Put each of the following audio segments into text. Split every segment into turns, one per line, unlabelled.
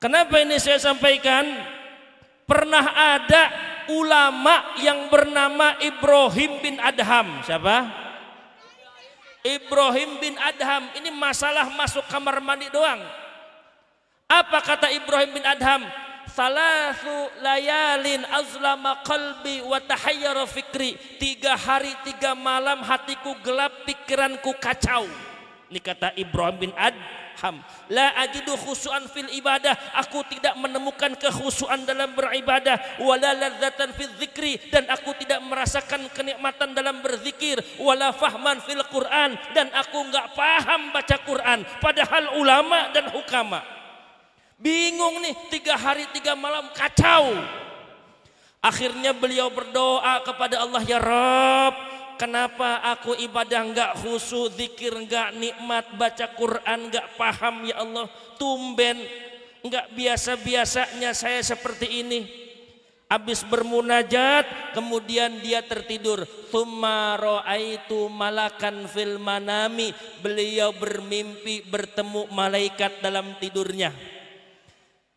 Kenapa ini saya sampaikan? Pernah ada ulama yang bernama Ibrahim bin Adham. Siapa? Ibrahim bin Adham. Ini masalah masuk kamar mandi doang. Apa kata Ibrahim bin Adham? Salasu layalin azlama qalbi wa tahayyara fikri. 3 hari 3 malam hatiku gelap, pikiranku kacau. Ini kata Ibrahim bin Adham. La ajidu khusu'an fil ibadah. Aku tidak menemukan kekhusuan dalam beribadah. Wala ladzatan fil zikri. Dan aku tidak merasakan kenikmatan dalam berzikir. Wala fahman fil Quran. Dan aku enggak paham baca Quran. Padahal ulama dan hukama. Bingung nih, 3 hari 3 malam kacau. Akhirnya beliau berdoa kepada Allah, ya Rabb, kenapa aku ibadah enggak khusyuk, zikir enggak nikmat, baca Quran enggak paham ya Allah. Tumben enggak biasa-biasanya saya seperti ini. Habis bermunajat, kemudian dia tertidur. Tsumma ra'aitu malakan fil manami. Beliau bermimpi bertemu malaikat dalam tidurnya.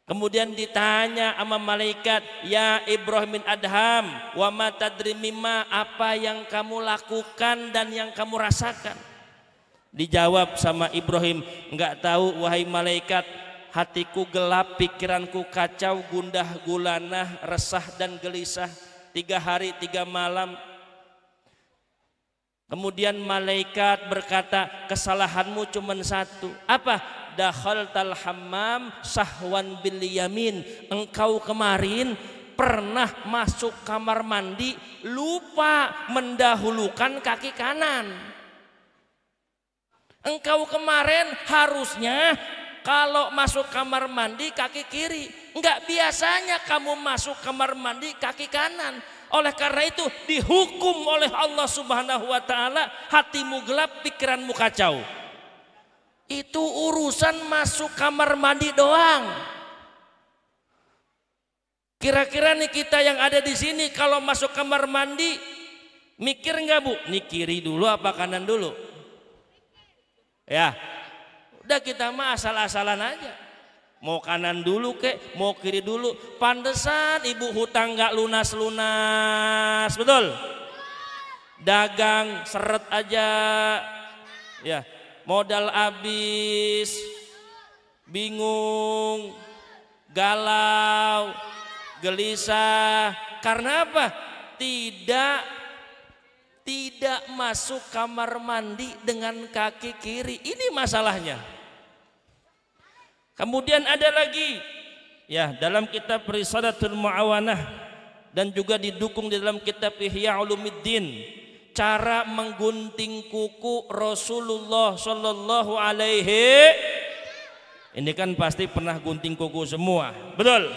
Kemudian ditanya sama malaikat, ya Ibrahim bin Adham, wa ma tadri mimma, apa yang kamu lakukan dan yang kamu rasakan? Dijawab sama Ibrahim, enggak tahu wahai malaikat, hatiku gelap, pikiranku kacau, gundah gulana, resah dan gelisah 3 hari 3 malam. Kemudian malaikat berkata, kesalahanmu cuma satu. Apa? Dakhaltal hammam sahwan bil yamin. Engkau kemarin pernah masuk kamar mandi lupa mendahulukan kaki kanan. Engkau kemarin harusnya kalau masuk kamar mandi kaki kiri. Enggak biasanya kamu masuk kamar mandi kaki kanan. Oleh karena itu dihukum oleh Allah Subhanahu wa taala, hatimu gelap, pikiranmu kacau. Itu urusan masuk kamar mandi doang. Kira-kira nih kita yang ada di sini kalau masuk kamar mandi mikir nggak Bu? Nih kiri dulu apa kanan dulu? Ya, udah kita mah asal-asalan aja. Mau kanan dulu kek, mau kiri dulu. Pantesan ibu hutang nggak lunas-lunas, betul? Dagang seret aja, ya. Modal habis, bingung, galau, gelisah. Karena apa? Tidak masuk kamar mandi dengan kaki kiri. Ini masalahnya. Kemudian ada lagi, ya, dalam kitab Risalatul Mu'awanah dan juga didukung di dalam kitab Ihya Ulumuddin, cara menggunting kuku Rasulullah Shallallahu Alaihi. Ini kan pasti pernah gunting kuku semua, betul?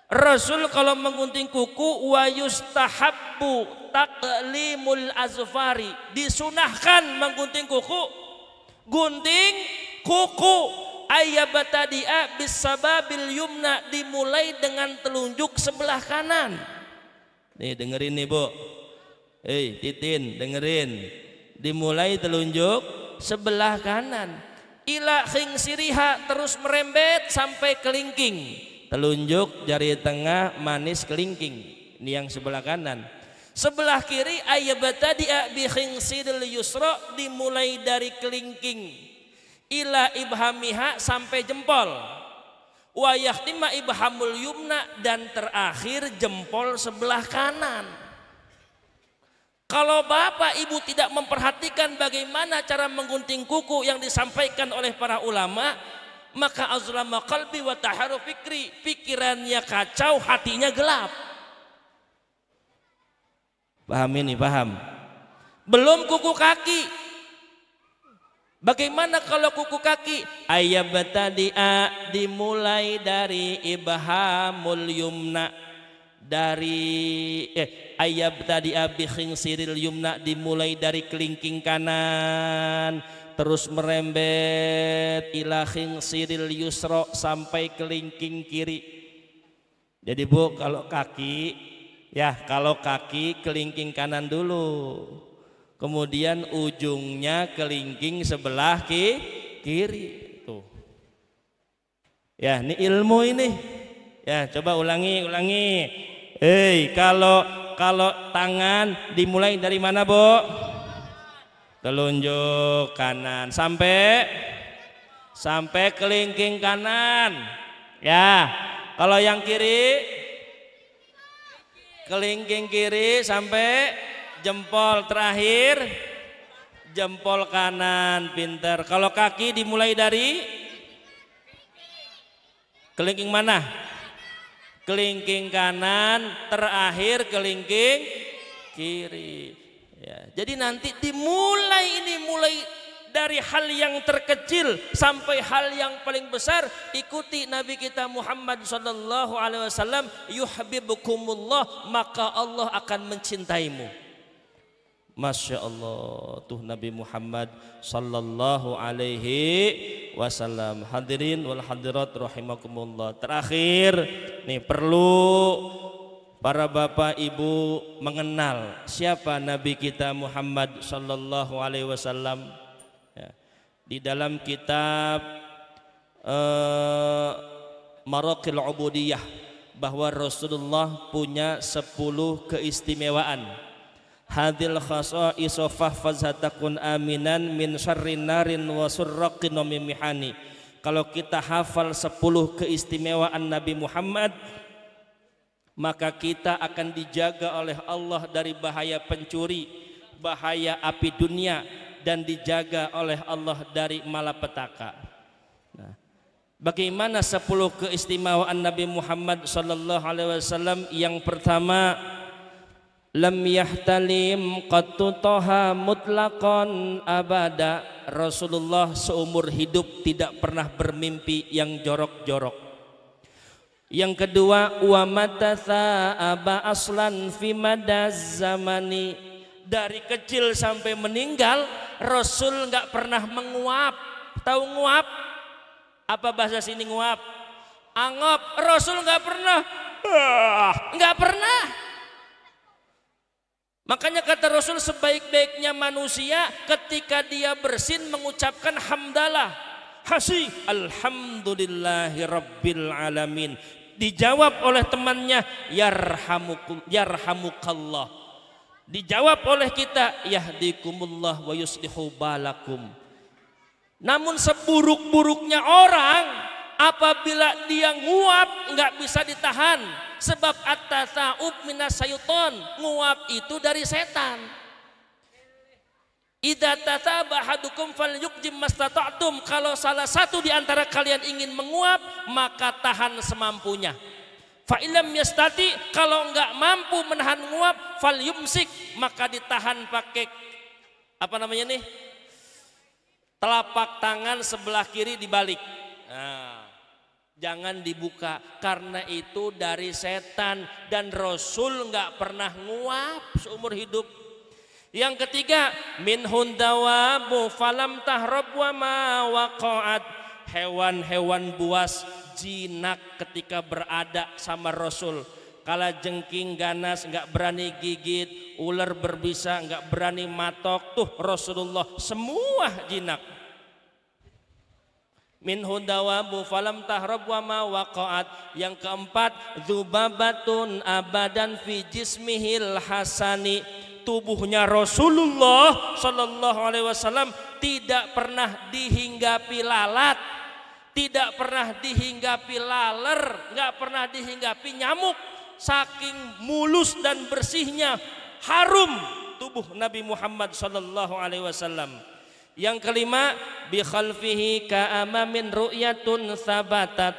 Rasul kalau menggunting kuku, wa yustahabbu taqlimul azfari, disunahkan menggunting kuku. Gunting kuku ayyabtadi'a bisababil yumna, dimulai dengan telunjuk sebelah kanan. Nih dengerin nih Bu. Titin dengerin, dimulai telunjuk sebelah kanan, ila khingsiriha, terus merembet sampai kelingking, telunjuk jari tengah manis kelingking. Ini yang sebelah kanan. Sebelah kiri ayyabtadi'a bi khingsiril yusra, dimulai dari kelingking ila ibhamiha sampai jempol, wa yahtima ibhamul yumna, dan terakhir jempol sebelah kanan. Kalau bapak ibu tidak memperhatikan bagaimana cara menggunting kuku yang disampaikan oleh para ulama, maka azlama qalbi wa taharu fikri, pikirannya kacau, hatinya gelap. Paham ini? Paham? Belum kuku kaki. Bagaimana kalau kuku kaki? Ayyabtadi'a, dimulai dari ibhamul yumna, dari ayyabtadi'a bi khingsiril yumna, dimulai dari kelingking kanan, terus merembet ila khingsiril yusra, sampai kelingking kiri. Jadi Bu, kalau kaki, ya kalau kaki kelingking kanan dulu, kemudian ujungnya kelingking sebelah kiri tuh, Ya, ini ilmu ini. Ya, coba ulangi. Kalau tangan dimulai dari mana, Bu? Telunjuk kanan sampai kelingking kanan. Ya, kalau yang kiri kelingking kiri sampai jempol terakhir jempol kanan. Pinter. Kalau kaki dimulai dari kelingking mana? Kelingking kanan terakhir kelingking kiri. Ya, jadi nanti mulai dari hal yang terkecil sampai hal yang paling besar. Ikuti Nabi kita Muhammad sallallahu alaihi wasallam, yuhibbukumullah, maka Allah akan mencintaimu. Masya Allah, tuh Nabi Muhammad sallallahu alaihi wasallam. Hadirin wal hadirat rahimakumullah. Terakhir nih, perlu para bapak ibu mengenal siapa Nabi kita Muhammad sallallahu alaihi wasallam. Ya. Di dalam kitab Maraqil Ubudiyah bahwa Rasulullah punya 10 keistimewaan. Hadil khasaisu fahfazhatakun aminan min syarrin narin wa surraqin wa mimihani. Kalau kita hafal 10 keistimewaan Nabi Muhammad, maka kita akan dijaga oleh Allah dari bahaya pencuri, bahaya api dunia, dan dijaga oleh Allah dari malapetaka. Nah, bagaimana 10 keistimewaan Nabi Muhammad sallallahu alaihi wasallam? Yang pertama, lam yahtalim qattu toha mutlaqan abada. Rasulullah seumur hidup tidak pernah bermimpi yang jorok-jorok. Yang kedua, wa matatha aba aslan fi madaz zamani. Dari kecil sampai meninggal Rasul nggak pernah menguap. Tahu nguap? Apa bahasa sini nguap? Angop. Rasul nggak pernah. Nggak pernah. Makanya kata Rasul, sebaik-baiknya manusia ketika dia bersin mengucapkan hamdalah. Hasih, alhamdulillahi rabbil alamin. Dijawab oleh temannya, yarhamukallah. Dijawab oleh kita, yahdikumullah wa yuslihu balakum. Namun seburuk-buruknya orang, apabila dia nguap nggak bisa ditahan, sebab at-tatsa'ub minas syaiton, nguap itu dari setan. Idza tatsaba ahadukum falyukjim mastata'tum. Kalau salah satu di antara kalian ingin menguap, maka tahan semampunya. Fa illam yastati, kalau enggak mampu menahan nguap, falyumsik, maka ditahan pakai apa namanya nih? Telapak tangan sebelah kiri dibalik. Nah, jangan dibuka karena itu dari setan, dan Rasul enggak pernah nguap seumur hidup. Yang ketiga, minhun dawabu falam tahrab wa ma waqa'at. Hewan-hewan buas jinak ketika berada sama Rasul. Kala jengking ganas enggak berani gigit, ular berbisa enggak berani matok. Tuh Rasulullah semua jinak. Minhun dawabu falam tahrab wa ma waqa'at. Yang keempat, dzubabatun abadan fi jismihil hasani. Tubuhnya Rasulullah sallallahu alaihi wasallam tidak pernah dihinggapi lalat, tidak pernah dihinggapi laler, nggak pernah dihinggapi nyamuk. Saking mulus dan bersihnya, harum tubuh Nabi Muhammad sallallahu alaihi wasallam. Yang kelima, bi khalfihi ka'amamin ru'yatun sabatat.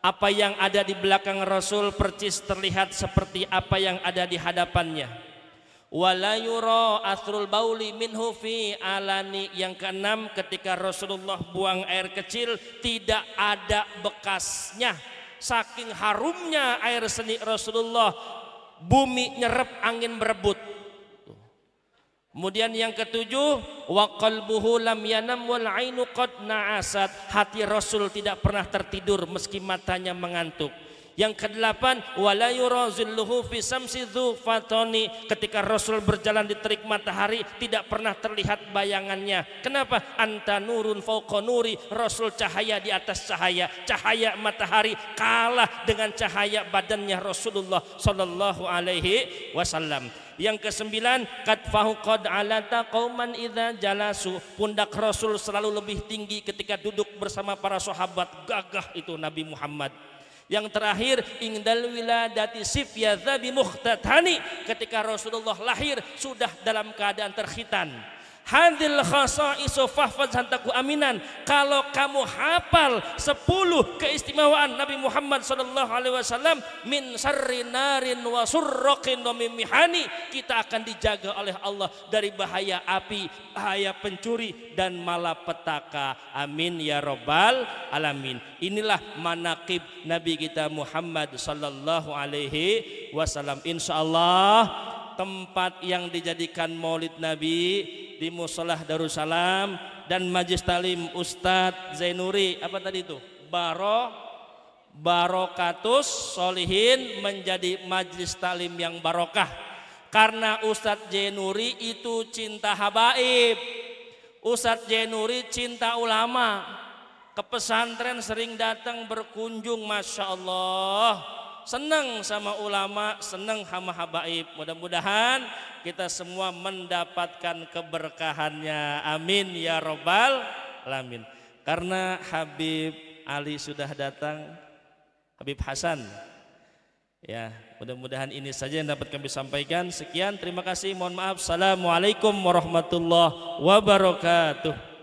Apa yang ada di belakang Rasul percis terlihat seperti apa yang ada di hadapannya. Wala yura asrul bauli minhu fi alani. Yang keenam, ketika Rasulullah buang air kecil tidak ada bekasnya. Saking harumnya air seni Rasulullah, bumi nyerep, angin berebut. Kemudian yang ketujuh, wa qalbuhu lam yanam wal ainu qad na'asat. Hati Rasul tidak pernah tertidur meski matanya mengantuk. Yang kedelapan, wala yurazilluhu fi samsi dzu fatoni. Ketika Rasul berjalan di terik matahari tidak pernah terlihat bayangannya. Kenapa? Anta nurun fauqa nuri. Rasul cahaya di atas cahaya. Cahaya matahari kalah dengan cahaya badannya Rasulullah sallallahu alaihi wasallam. Yang kesembilan, katfahu qad alata qauman idza jalasu. Pundak Rasul selalu lebih tinggi ketika duduk bersama para sahabat. Gagah itu Nabi Muhammad. Yang terakhir, ingdal wiladati sifyadza bi mukhtatani. Ketika Rasulullah lahir sudah dalam keadaan terkhitan. Hadil khasaisu fahfaz hantaku aminan. Kalau kamu hafal 10 keistimewaan Nabi Muhammad sallallahu alaihi wasallam, min syarri narin wa surraqin wa mimihani, kita akan dijaga oleh Allah dari bahaya api, bahaya pencuri dan malapetaka. Amin ya rabbal alamin. Inilah manaqib Nabi kita Muhammad sallallahu alaihi wasallam. Insyaallah tempat yang dijadikan Maulid Nabi di Musolah Darussalam dan Majlis Talim Ustadz Zainuri, apa tadi itu? Barokatus Solihin menjadi Majlis Talim yang barokah. Karena Ustadz Zainuri itu cinta habaib. Ustadz Zainuri cinta ulama. Ke pesantren sering datang berkunjung, Masya Allah. Senang sama ulama, senang sama habaib. Mudah-mudahan kita semua mendapatkan keberkahannya. Amin ya rabbal alamin. Karena Habib Ali sudah datang, Habib Hasan. Ya, mudah-mudahan ini saja yang dapat kami sampaikan. Sekian, terima kasih. Mohon maaf. Assalamualaikum warahmatullahi wabarakatuh.